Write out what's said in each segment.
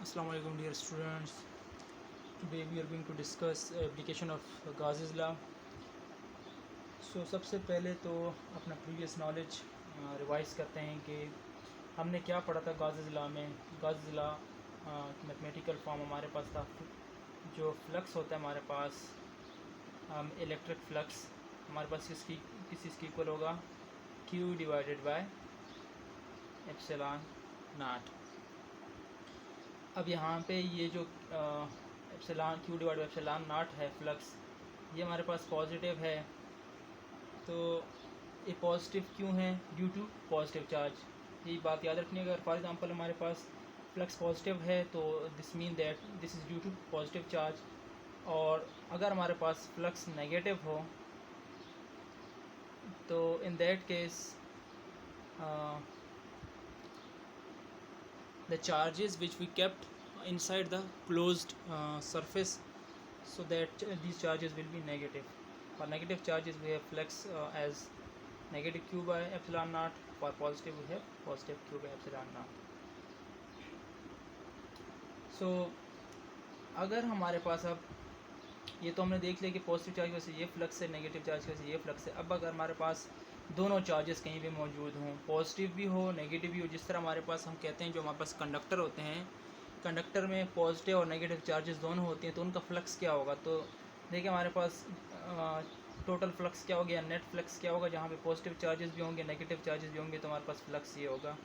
Assalamu alaikum dear students. Today we are going to discuss application of Gauss's law. So सबसे पहले तो अपना previous knowledge revise करते हैं कि हमने क्या पढ़ा था Gauss's law में. Gauss's law मैथमेटिकल फॉर्म हमारे पास था. जो फ्लक्स होता है हमारे पास इलेक्ट्रिक फ्लक्स हमारे पास किस चीज़ की इक्वल होगा, Q divided by epsilon not. अब यहाँ पे ये जो epsilon Q divide by epsilon not है फ्लक्स, ये हमारे पास पॉजिटिव है. तो ये पॉजिटिव क्यों है? Due to positive charge. यही बात याद रखनी है. अगर फॉर एग्जांपल हमारे पास फ्लक्स पॉजिटिव है तो this mean that this is due to positive charge. और अगर हमारे पास फ्लक्स नेगेटिव हो तो in that case the charges which we kept inside the closed surface, so that these charges will be negative. For negative charges we have flux as negative Q by epsilon naught. For positive we have positive Q by epsilon naught. So अगर हमारे पास अब ये तो हमने देख लिया कि positive charge की वजह से ये फ्लक्स है, नेगेटिव चार्ज की वजह से ये फ्लक्स है. अब अगर हमारे पास दोनों चार्जेस कहीं भी मौजूद हों, पॉजिटिव भी हो नेगेटिव भी हो, जिस तरह हमारे पास हम कहते हैं जो हमारे पास कंडक्टर होते हैं, कंडक्टर में पॉजिटिव और नेगेटिव चार्जेस दोनों होते हैं, तो उनका फ्लक्स क्या होगा. तो देखिए हमारे पास टोटल फ्लक्स क्या हो गया, नेट फ्लक्स क्या होगा. जहाँ पे पॉजिटिव चार्जेस भी होंगे नेगेटिव चार्जेस भी होंगे तो हमारे पास फ्लक्स ये होगा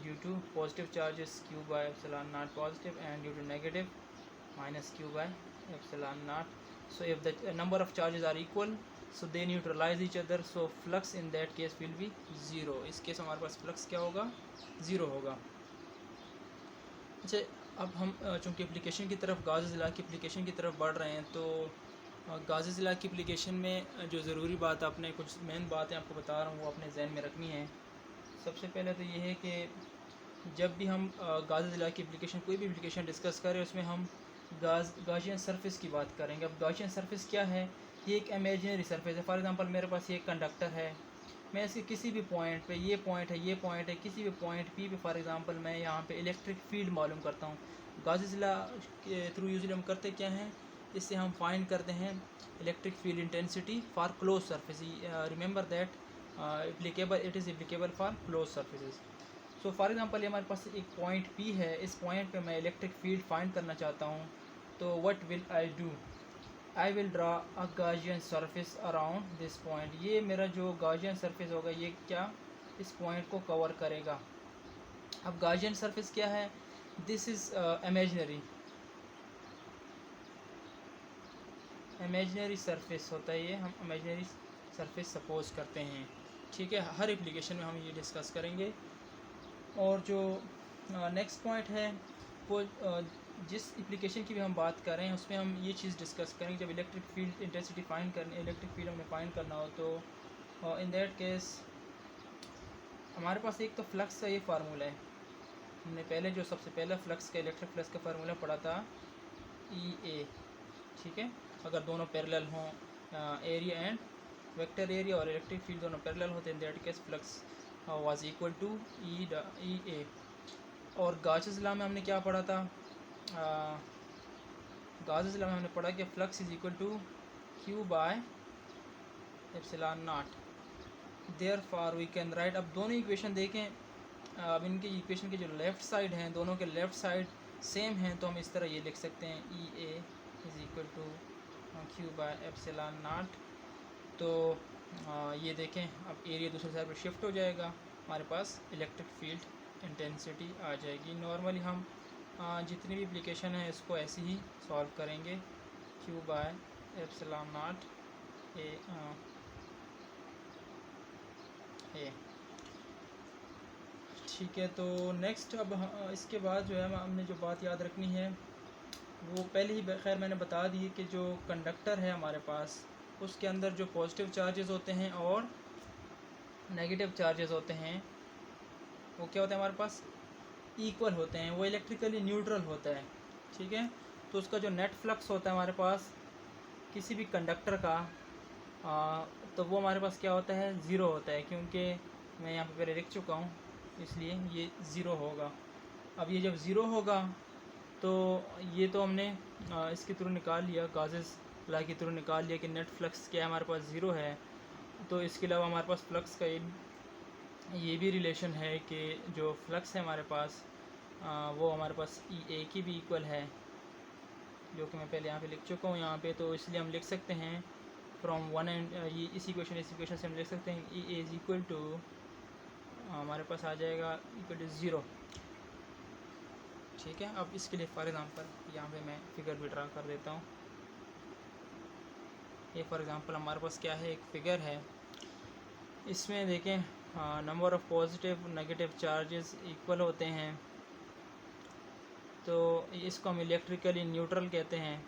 due to positive charges Q by epsilon naught positive and due to negative minus Q by epsilon naught. So if the number of charges are equal, so they neutralize each other, so flux in that case will be zero. इस case हमारे पास flux क्या होगा, zero होगा. अच्छा, अब हम चूँकि एप्लीकेशन की तरफ Gauss's law की एप्लीकेशन की तरफ बढ़ रहे हैं, तो Gauss's law की एप्लीकेशन में जो ज़रूरी बात आपने कुछ मेन बातें आपको बता रहा हूँ वो अपने जहन में रखनी है. सबसे पहले तो ये है कि जब भी हम Gauss's law की एप्लीकेशन कोई भी एप्लीकेशन डिस्कस करें उसमें हम गॉसियन सरफेस की बात करेंगे. अब गॉसियन सरफेस क्या है? ये एक इमेजिनरी सरफेस है. फॉर एग्जांपल मेरे पास ये कंडक्टर है, मैं इसके किसी भी पॉइंट पे, ये पॉइंट है, किसी भी पॉइंट पी पे फॉर एग्जांपल मैं यहाँ पे इलेक्ट्रिक फील्ड मालूम करता हूँ. Gauss's law के थ्रू यूजली हम करते क्या हैं, इससे हम फाइंड करते हैं electric field intensity for close surface. Remember that applicable, it is applicable for close surfaces. So for example ये हमारे पास एक पॉइंट P है, इस पॉइंट पे मैं इलेक्ट्रिक फील्ड फाइंड करना चाहता हूँ. तो what will I do, I will draw a Gaussian surface around this point. ये मेरा जो गॉसियन सरफेस होगा ये क्या इस पॉइंट को कवर करेगा. अब गॉसियन सरफेस क्या है, दिस इज़ इमेजिनरी सरफेस होता है. ये हम इमेजिनरी सरफेस सपोज करते हैं. ठीक है, हर एप्लीकेशन में हम ये डिस्कस करेंगे. और जो नेक्स्ट पॉइंट है वो जिस एप्लीकेशन की भी हम बात कर रहे हैं उसमें हम ये चीज़ डिस्कस करेंगे. जब इलेक्ट्रिक फील्ड इंटेंसिटी फाइंड करनी, इलेक्ट्रिक फील्ड हमें फाइंड करना हो तो इन दैट केस हमारे पास एक तो फ्लक्स का ये फार्मूला है. हमने पहले जो सबसे पहला फ्लक्स का इलेक्ट्रिक फ्लक्स का फार्मूला पढ़ा था EA. ठीक है, अगर दोनों पैरेलल हों, एरिया एंड वेक्टर एरिया और इलेक्ट्रिक फील्ड दोनों पैरेलल होते हैं, in that case flux was equal to EA. और Gauss's law में हमने क्या पढ़ा था, Gauss's law में हमने पढ़ा कि flux is equal to Q by epsilon not. Therefore we can write. अब दोनों इक्वेशन देखें, अब इनके इक्वेशन के जो लेफ़्ट साइड हैं, दोनों के लेफ़्ट साइड सेम हैं, तो हम इस तरह ये लिख सकते हैं EA is equal to Q by epsilon not. तो ये देखें अब एरिया दूसरी साइड पर शिफ्ट हो जाएगा, हमारे पास इलेक्ट्रिक फील्ड इंटेंसिटी आ जाएगी. नॉर्मली हम जितनी भी एप्लीकेशन है इसको ऐसे ही सॉल्व करेंगे. Q by epsilon not a. ठीक है, तो नेक्स्ट अब इसके बाद जो है हमने जो बात याद रखनी है वो पहले ही खैर मैंने बता दी कि जो कंडक्टर है हमारे पास उसके अंदर जो पॉजिटिव चार्जेस होते हैं और नेगेटिव चार्जेस होते हैं वो क्या होते हैं हमारे पास, इक्वल होते हैं. वो इलेक्ट्रिकली न्यूट्रल होता है. ठीक है, तो उसका जो नेट फ्लक्स होता है हमारे पास किसी भी कंडक्टर का तो वो हमारे पास क्या होता है, ज़ीरो होता है. क्योंकि मैं यहाँ पे पहले लिख चुका हूँ इसलिए ये ज़ीरो होगा। अब ये जब ज़ीरो होगा तो ये तो हमने इसके थ्रू निकाल लिया, गाजेस ला के थ्रू निकाल लिया कि नेट फ्लक्स क्या है हमारे पास ज़ीरो है। तो इसके अलावा हमारे पास फ्लक्स का ये भी रिलेशन है कि जो फ्लक्स है हमारे पास वो हमारे पास ई ए की भी इक्वल है, जो कि मैं पहले यहाँ पे लिख चुका हूँ यहाँ पे। तो इसलिए हम लिख सकते हैं फ्रॉम वन एंड, ये इस इक्वेशन से हम लिख सकते हैं ई ए इज़ इक्वल टू, हमारे पास आ जाएगा इक्वल टू ज़ीरो। ठीक है, अब इसके लिए फॉर एग्ज़ाम्पल यहाँ पे मैं फिगर भी ड्रा कर देता हूँ। ये फॉर एग्ज़ाम्पल हमारे पास क्या है, एक फिगर है। इसमें देखें number of positive negative charges equal होते हैं, तो इसको हम इलेक्ट्रिकली न्यूट्रल कहते हैं।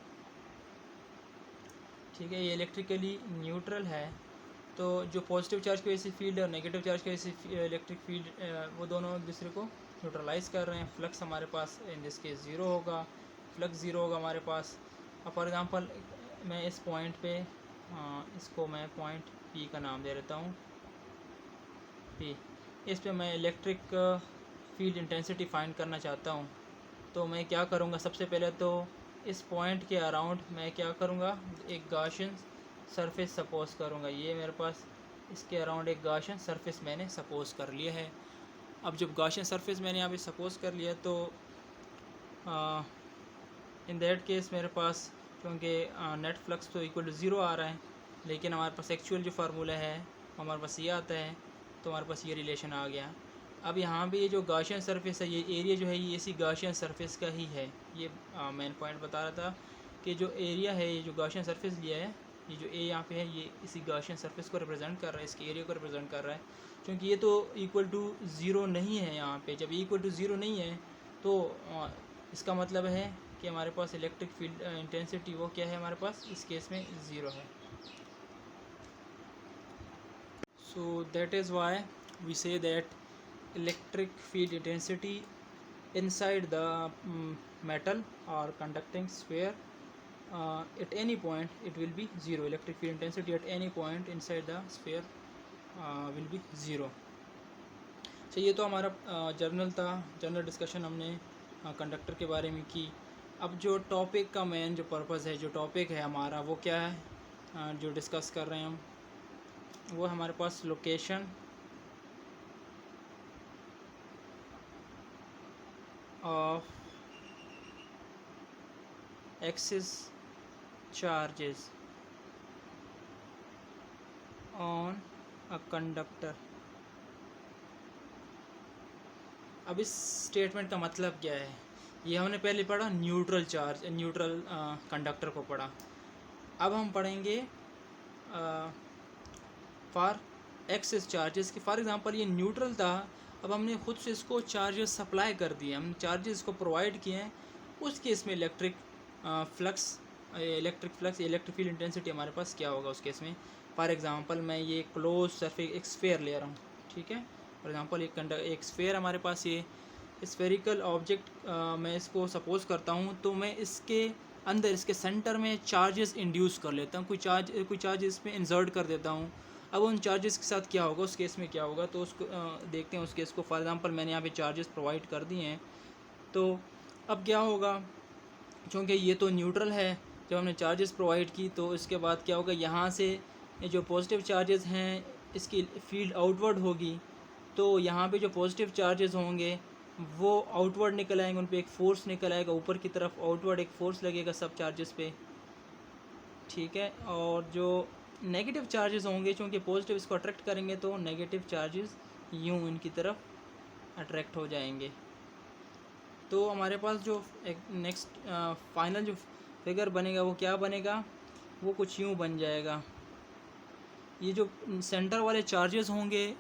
ठीक है, ये इलेक्ट्रिकली न्यूट्रल है। तो जो पॉजिटिव चार्ज की वजह से फील्ड है और नेगेटिव चार्ज की वजह से इलेक्ट्रिक फील्ड, वो दोनों एक दूसरे को न्यूट्रलाइज़ कर रहे हैं। फ्लक्स हमारे पास इन दिस केस ज़ीरो होगा, फ्लक्स ज़ीरो होगा हमारे पास। अब फॉर एग्ज़ाम्पल मैं इस पॉइंट पे इसको मैं पॉइंट पी का नाम दे देता हूँ, पी। इस पे मैं इलेक्ट्रिक फील्ड इंटेंसिटी फाइंड करना चाहता हूँ। तो मैं क्या करूँगा, सबसे पहले तो इस पॉइंट के अराउंड मैं क्या करूँगा, एक गाशियन सरफेस सपोज करूँगा। ये मेरे पास इसके अराउंड एक गाशियन सरफेस मैंने सपोज कर लिया है। अब जब गाशियन सरफेस मैंने यहाँ पे सपोज कर लिया तो इन दैट केस मेरे पास, क्योंकि नेट फ्लक्स तो इक्वल टू ज़ीरो आ रहा है, लेकिन हमारे पास एक्चुअल जो फार्मूला है हमारे पास ये आता है, तो हमारे पास ये रिलेशन आ गया। अब यहाँ पे ये जो गाशियन सरफेस है, ये एरिया जो है ये इसी गाशियन सरफेस का ही है। ये मेन पॉइंट बता रहा था कि जो एरिया है, ये जो गाशियन सरफेस लिया है, ये जो ए यहाँ पे है, ये इसी गाशियन सरफेस को रिप्रेजेंट कर रहा है, इसके एरिया को रिप्रेजेंट कर रहा है। क्योंकि ये तो इक्वल टू ज़ीरो नहीं है यहाँ पे, जब इक्वल टू ज़ीरो नहीं है तो इसका मतलब है कि हमारे पास इलेक्ट्रिक फील्ड इंटेंसिटी वो क्या है, हमारे पास इस केस में ज़ीरो है। So that is why we say that electric field intensity inside the metal or conducting sphere at any point it will be zero. Electric field intensity at any point inside the sphere will be zero. तो ये तो हमारा journal था, journal discussion हमने conductor के बारे में की। अब जो टॉपिक का मेन जो पर्पज़ है, जो टॉपिक है हमारा, वो क्या है जो डिस्कस कर रहे हैं हम, वो हमारे पास location of excess charges on a conductor। अब इस स्टेटमेंट का मतलब क्या है, ये हमने पहले पढ़ा न्यूट्रल चार्ज, न्यूट्रल कंडक्टर को पढ़ा। अब हम पढ़ेंगे फॉर एक्सेस चार्जेस की। फॉर एग्जांपल ये न्यूट्रल था, अब हमने खुद से इसको चार्जेस सप्लाई कर दिए, हम चार्जेस को प्रोवाइड किए हैं, उस केस में इलेक्ट्रिक इलेक्ट्रिक फील्ड इंटेंसिटी हमारे पास क्या होगा उस केस में। फॉर एग्जांपल मैं ये क्लोज सरफेस एक स्फेयर ले रहा हूँ, ठीक है। फॉर एग्जांपल एक स्फेयर हमारे पास, ये स्फेरिकल ऑब्जेक्ट मैं इसको सपोज करता हूँ, तो मैं इसके अंदर, इसके सेंटर में चार्जेस इंड्यूस कर लेता हूँ, कोई चार्ज इसमें इंसर्ट कर देता हूँ। अब उन चार्जेस के साथ क्या होगा, उस केस में क्या होगा, तो उसको देखते हैं उस केस को। फॉर एग्जांपल मैंने यहाँ पे चार्जेस प्रोवाइड कर दिए हैं, तो अब क्या होगा, क्योंकि ये तो न्यूट्रल है, जब हमने चार्जेस प्रोवाइड की तो इसके बाद क्या होगा, यहाँ से जो पॉजिटिव चार्जेस हैं इसकी फील्ड आउटवर्ड होगी, तो यहाँ पे जो पॉजिटिव चार्जेस होंगे वो आउटवर्ड निकल आएंगे, उन पर एक फ़ोर्स निकल आएगा, ऊपर की तरफ आउटवर्ड एक फ़ोर्स लगेगा सब चार्जेस पे, ठीक है। और जो नेगेटिव चार्जेस होंगे, क्योंकि पॉजिटिव इसको अट्रैक्ट करेंगे, तो नेगेटिव चार्जेस यूँ इनकी तरफ अट्रैक्ट हो जाएंगे। तो हमारे पास जो एक नेक्स्ट फाइनल जो फिगर बनेगा वो क्या बनेगा, वो कुछ यूँ बन जाएगा। ये जो सेंटर वाले चार्जेस होंगे,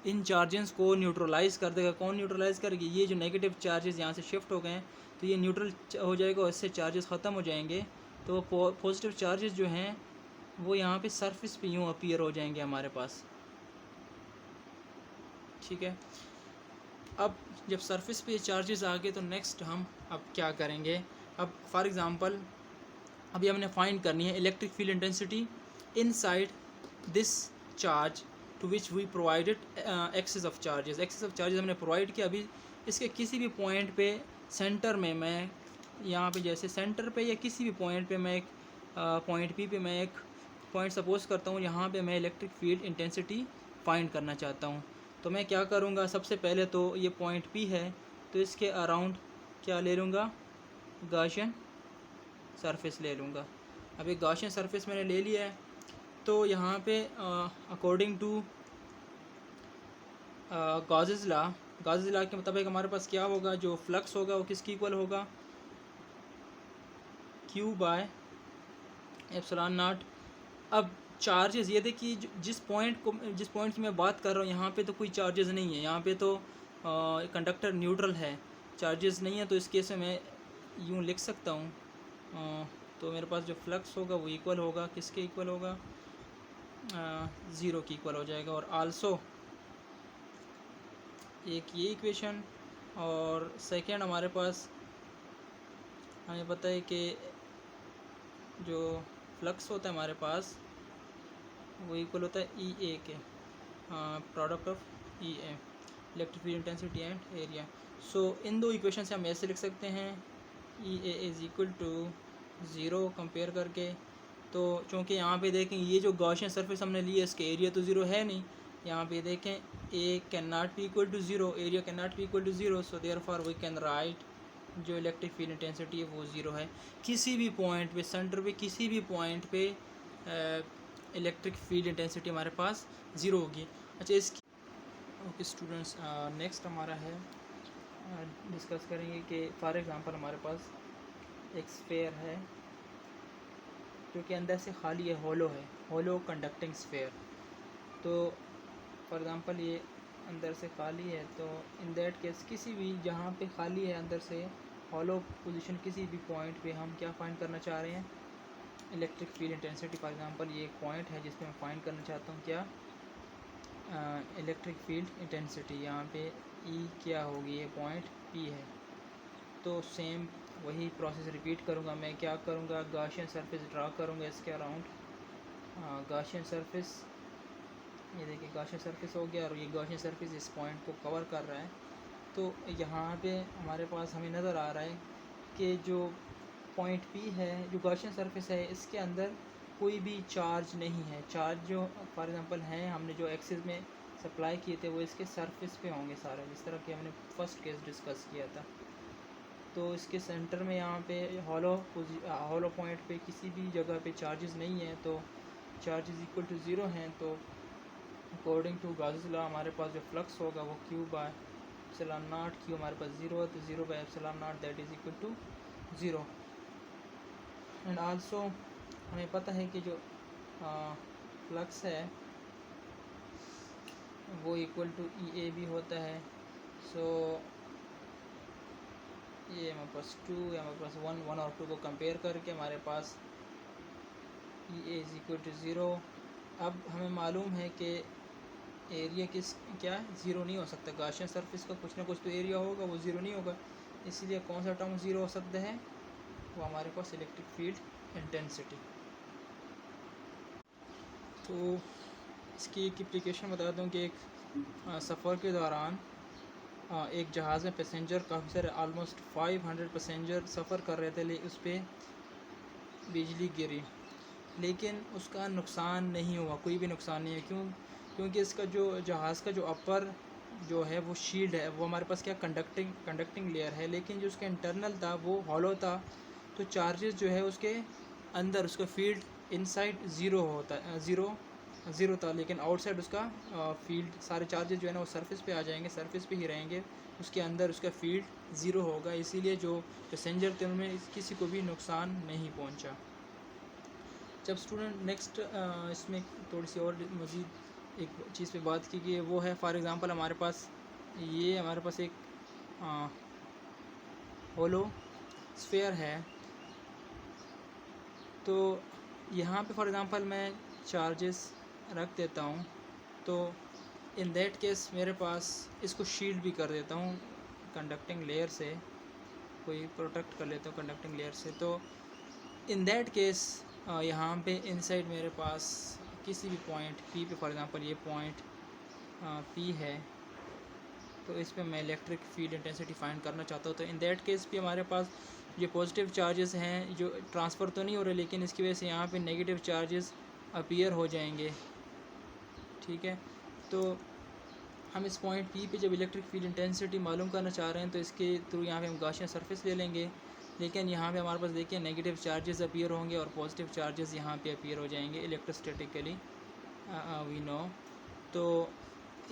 इन चार्जेस को न्यूट्रलाइज़ कर देगा। कौन न्यूट्रलाइज़ करेगी, ये जो नेगेटिव चार्जेस यहाँ से शिफ्ट हो गए हैं, तो ये न्यूट्रल हो जाएगा और इससे चार्जेस ख़त्म हो जाएंगे। तो पॉजिटिव चार्जेस जो हैं वो यहाँ पे सरफेस पे यूँ अपीयर हो जाएंगे हमारे पास, ठीक है। अब जब सरफेस पे चार्जेस आ गए तो नेक्स्ट हम अब क्या करेंगे, अब फॉर एग्ज़ाम्पल अभी हमने फाइंड करनी है electric field intensity inside this charge to which we provided excess of charges हमने प्रोवाइड किया। अभी इसके किसी भी पॉइंट पे सेंटर में मैं यहाँ पे जैसे सेंटर पे या किसी भी पॉइंट पे मैं एक पॉइंट पी पे मैं एक पॉइंट सपोज करता हूँ, यहाँ पे मैं इलेक्ट्रिक फील्ड इंटेंसिटी फाइंड करना चाहता हूँ। तो मैं क्या करूँगा, सबसे पहले तो ये पॉइंट पी है तो इसके अराउंड क्या ले लूँगा, गॉसियन सरफेस ले लूँगा। अब एक गॉसियन सरफेस मैंने ले लिया है। तो यहाँ पे अकॉर्डिंग टू गॉसेस लॉ के मुताबिक हमारे पास क्या होगा, जो फ्लक्स होगा वो किसकी इक्वल होगा, Q बाय एप्सिलॉन नॉट। अब चार्जेस ये देखिए, जिस पॉइंट की मैं बात कर रहा हूँ यहाँ पे तो कोई चार्जेस नहीं है, यहाँ पे तो कंडक्टर न्यूट्रल है, चार्जेस नहीं है। तो इस केस में मैं यूँ लिख सकता हूँ, तो मेरे पास जो फ्लक्स होगा वो इक्वल होगा किसके इक्वल होगा, 0 की इक्वल हो जाएगा। और आल्सो एक ये इक्वेशन, और सेकेंड हमारे पास हमें पता है कि जो फ्लक्स होता है हमारे पास वो इक्वल होता है E A के, product of E A, electric field intensity and area. So इन दो इक्वेशन से हम ऐसे लिख सकते हैं E A is equal to 0 compare करके। तो चूँकि यहाँ पे देखें ये जो गॉसियन सरफेस हमने ली है इसके एरिया तो 0 है नहीं, यहाँ पे देखें A can not be equal to 0, area can not be equal to 0, so therefore we can write जो इलेक्ट्रिक फील्ड इंटेंसिटी है वो 0 है। किसी भी पॉइंट पे सेंटर पे किसी भी पॉइंट पे इलेक्ट्रिक फील्ड इंटेंसिटी हमारे पास 0 होगी। अच्छा इसकी ओके स्टूडेंट्स, नेक्स्ट हमारा है डिस्कस करेंगे कि फॉर एग्ज़ाम्पल हमारे पास एक स्फेयर है जो कि अंदर से खाली है, होलो कंडक्टिंग स्फेयर। तो फॉर एग्ज़ाम्पल ये अंदर से खाली है, तो इन दैट केस किसी भी जहाँ पे खाली है अंदर से हॉलो पोजीशन किसी भी पॉइंट पे हम क्या फाइंड करना चाह रहे हैं, electric field intensity. For example ये एक पॉइंट है जिसमें मैं फाइंड करना चाहता हूँ क्या, इलेक्ट्रिक फील्ड इंटेंसिटी। यहाँ पे E क्या होगी, ये पॉइंट P है। तो सेम वही प्रोसेस रिपीट करूँगा। मैं क्या करूँगा, गॉसियन सरफेस ड्रा करूँगा इसके अराउंड, गॉसियन सरफेस, ये देखिए गॉसियन सरफेस हो गया और ये गॉसियन सरफेस इस पॉइंट को कवर कर रहा है। तो यहाँ पे हमारे पास हमें नज़र आ रहा है कि जो पॉइंट P है, जो गॉसियन सरफेस है, इसके अंदर कोई भी चार्ज नहीं है। चार्ज जो फॉर एग्ज़ाम्पल हैं हमने जो एक्सिस में सप्लाई किए थे वो इसके सरफेस पे होंगे सारे, जिस तरह कि हमने फर्स्ट केस डिस्कस किया था। तो इसके सेंटर में यहाँ पे हॉलो पॉइंट पे किसी भी जगह पे चार्जेस नहीं है, तो चार्जेस इक्वल टू 0 हैं। तो अकॉर्डिंग टू गॉसेस लॉ हमारे पास जो फ्लक्स होगा वो Q by epsilon naught, Q हमारे पास 0 है तो 0 by epsilon naught that is equal to 0। And also हमें पता है कि जो फ्लक्स है वो इक्वल टू E A भी होता है। सो ये हमारे पास 2 या हमारे पास 1 और 2 को कंपेयर करके हमारे पास E A is equal to 0। अब हमें मालूम है कि एरिया क्या है, 0 नहीं हो सकता। गॉसियन सरफेस का कुछ ना कुछ तो एरिया होगा, वो 0 नहीं होगा। इसलिए कौन सा टर्म 0 हो सकता है, वो हमारे पास इलेक्ट्रिक फील्ड इंटेंसिटी। तो इसकी एक एप्लीकेशन बता दूं कि एक सफ़र के दौरान एक जहाज़ में पैसेंजर काफ़ी सारे ऑलमोस्ट 500 पैसेंजर सफ़र कर रहे थे, उस पर बिजली गिरी, लेकिन उसका नुकसान नहीं हुआ, कोई भी नुकसान नहीं है। क्योंकि इसका जो जहाज़ का जो अपर जो है वो शील्ड है, वो हमारे पास क्या कंडक्टिंग लेयर है, लेकिन जो उसका इंटरनल था वो हॉलो था। तो चार्जेस जो है उसके अंदर उसका फील्ड इनसाइड ज़ीरो था, लेकिन आउटसाइड उसका फील्ड, सारे चार्जेस जो है ना वो सरफेस पे आ जाएंगे, सरफेस पे ही रहेंगे, उसके अंदर उसका फील्ड 0 होगा। इसीलिए जो पैसेंजर थे उनमें किसी को भी नुकसान नहीं पहुंचा। जब स्टूडेंट नेक्स्ट इसमें थोड़ी सी और मज़ीद एक चीज़ पे बात की गई है, वो है फॉर एग्ज़ाम्पल हमारे पास एक होलो स्फेयर है। तो यहाँ पे फॉर एग्ज़ाम्पल मैं चार्जेस रख देता हूँ, तो इन दैट केस मेरे पास इसको शील्ड भी कर देता हूँ कंडक्टिंग लेयर से, कोई प्रोटेक्ट कर लेता हूँ कंडक्टिंग लेयर से। तो इन दैट केस यहाँ पे इनसाइड मेरे पास किसी भी पॉइंट P पे फॉर एग्ज़ाम्पल ये पॉइंट पी है, तो इस पे मैं इलेक्ट्रिक फील्ड इंटेंसिटी फाइंड करना चाहता हूँ। तो इन दैट केस भी हमारे पास ये पॉजिटिव चार्जेस हैं जो ट्रांसफ़र तो नहीं हो रहे, लेकिन इसकी वजह से यहाँ पे नेगेटिव चार्जेस अपीयर हो जाएंगे। ठीक है, तो हम इस पॉइंट पी पे जब इलेक्ट्रिक फील्ड इंटेंसिटी मालूम करना चाह रहे हैं तो इसके थ्रू यहाँ पे हम गाशियन सरफेस ले लेंगे, लेकिन यहाँ पे हमारे पास देखिए नेगेटिव चार्जेस अपीयर होंगे और पॉजिटिव चार्जेस यहाँ पे अपीयर हो जाएंगे इलेक्ट्रोस्टैटिकली, वी नो। तो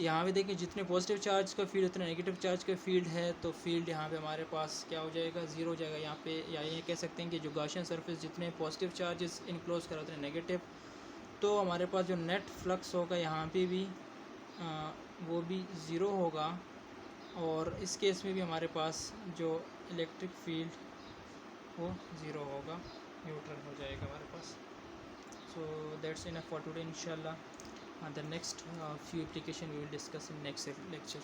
यहाँ पे देखिए जितने पॉजिटिव चार्ज का फील्ड उतने नेगेटिव चार्ज का फील्ड है, तो फील्ड यहाँ पे हमारे पास क्या हो जाएगा, ज़ीरो हो जाएगा यहाँ पे। या ये कह सकते हैं कि जो गाशियन सरफेस जितने पॉजिटिव चार्जेस इनक्लोज कर उतने नेगेटिव, तो हमारे पास जो नेट फ्लक्स होगा यहाँ पे भी वो भी ज़ीरो होगा, और इस केस में भी हमारे पास जो इलेक्ट्रिक फील्ड वो ज़ीरो होगा, न्यूट्रल हो जाएगा हमारे पास। So that's enough for today, inshallah. The next few application we will discuss in next lecture.